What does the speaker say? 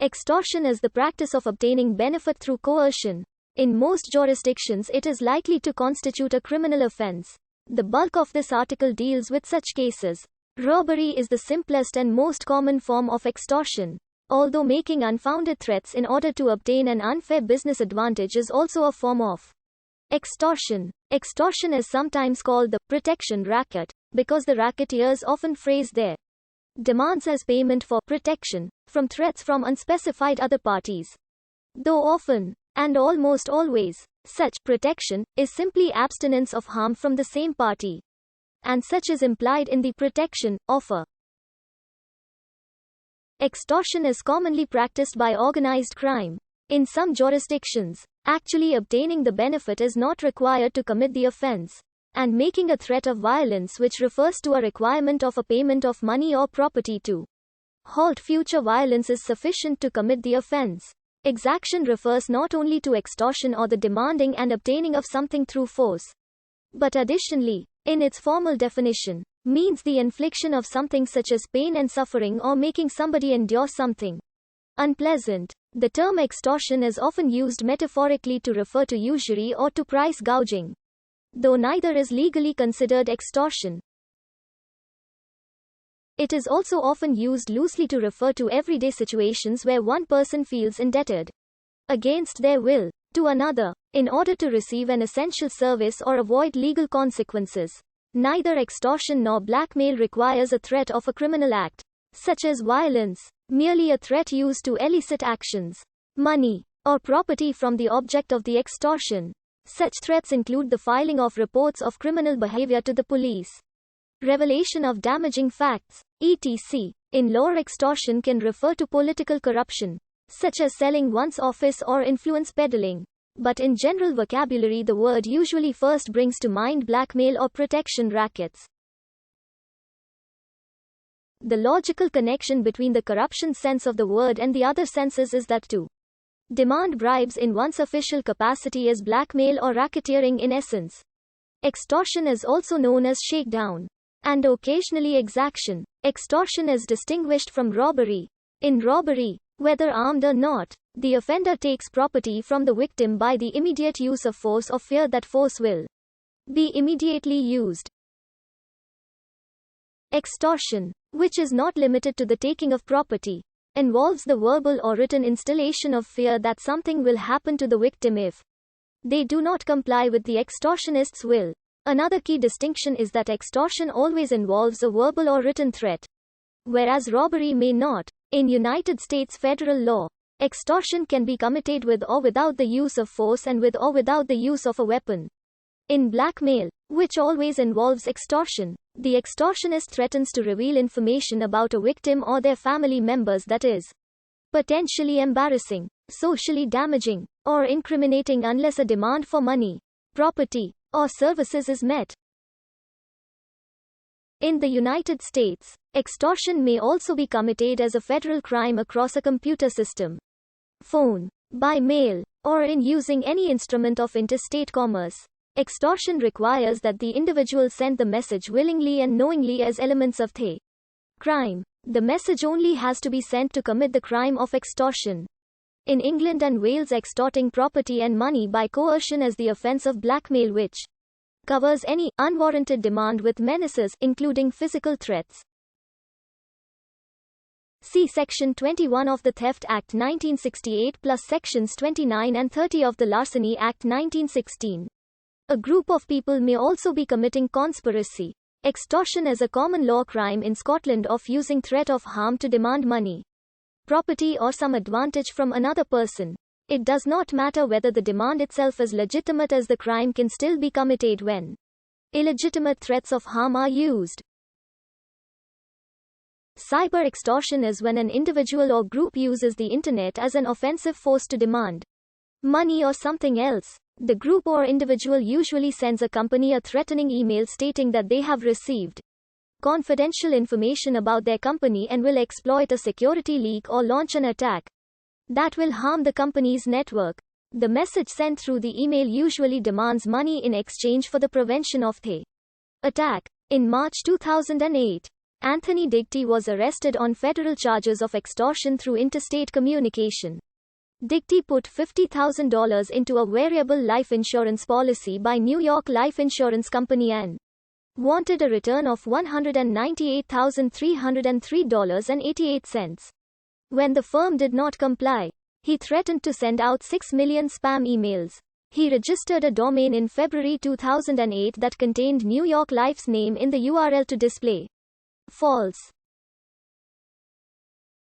Extortion is the practice of obtaining benefit through coercion. In most jurisdictions, it is likely to constitute a criminal offense. The bulk of this article deals with such cases. Robbery is the simplest and most common form of extortion. Although making unfounded threats in order to obtain an unfair business advantage is also a form of extortion. Extortion is sometimes called the protection racket, because the racketeers often phrase their demands as payment for protection from threats from unspecified other parties. Though often, and almost always, such protection is simply abstinence of harm from the same party. And such is implied in the protection offer. Extortion is commonly practiced by organized crime. In some jurisdictions, actually obtaining the benefit is not required to commit the offense, and making a threat of violence, which refers to a requirement of a payment of money or property to halt future violence, is sufficient to commit the offense. Exaction refers not only to extortion or the demanding and obtaining of something through force, but additionally, in its formal definition, means the infliction of something such as pain and suffering or making somebody endure something unpleasant. The term extortion is often used metaphorically to refer to usury or to price gouging, though neither is legally considered extortion. It is also often used loosely to refer to everyday situations where one person feels indebted against their will to another in order to receive an essential service or avoid legal consequences. Neither extortion nor blackmail requires a threat of a criminal act, such as violence, merely a threat used to elicit actions, money, or property from the object of the extortion. Such threats include the filing of reports of criminal behavior to the police, revelation of damaging facts, etc. In law, extortion can refer to political corruption, such as selling one's office or influence peddling. But in general vocabulary, the word usually first brings to mind blackmail or protection rackets. The logical connection between the corruption sense of the word and the other senses is that to demand bribes in one's official capacity is blackmail or racketeering in essence. Extortion is also known as shakedown, and occasionally exaction. Extortion is distinguished from robbery. In robbery, whether armed or not, the offender takes property from the victim by the immediate use of force or fear that force will be immediately used. Extortion, which is not limited to the taking of property, involves the verbal or written installation of fear that something will happen to the victim if they do not comply with the extortionist's will. Another key distinction is that extortion always involves a verbal or written threat, whereas robbery may not. In United States federal law, extortion can be committed with or without the use of force and with or without the use of a weapon. In blackmail, which always involves extortion, the extortionist threatens to reveal information about a victim or their family members that is potentially embarrassing, socially damaging, or incriminating unless a demand for money, property, or services is met. In the United States, extortion may also be committed as a federal crime across a computer system, phone, by mail, or in using any instrument of interstate commerce. Extortion requires that the individual send the message willingly and knowingly as elements of the crime. The message only has to be sent to commit the crime of extortion. In England and Wales, extorting property and money by coercion is the offence of blackmail, which covers any unwarranted demand with menaces, including physical threats. See Section 21 of the Theft Act 1968 plus Sections 29 and 30 of the Larceny Act 1916. A group of people may also be committing conspiracy. Extortion is a common law crime in Scotland of using threat of harm to demand money, property, or some advantage from another person. It does not matter whether the demand itself is legitimate, as the crime can still be committed when illegitimate threats of harm are used. Cyber extortion is when an individual or group uses the internet as an offensive force to demand money or something else. The group or individual usually sends a company a threatening email stating that they have received confidential information about their company and will exploit a security leak or launch an attack that will harm the company's network. The message sent through the email usually demands money in exchange for the prevention of the attack. In March 2008, Anthony Digty was arrested on federal charges of extortion through interstate communication. Digty put $50,000 into a variable life insurance policy by New York life insurance company and wanted a return of $198,303.88. When the firm did not comply, he threatened to send out 6 million spam emails. He registered a domain in February 2008 that contained New York Life's name in the URL to display false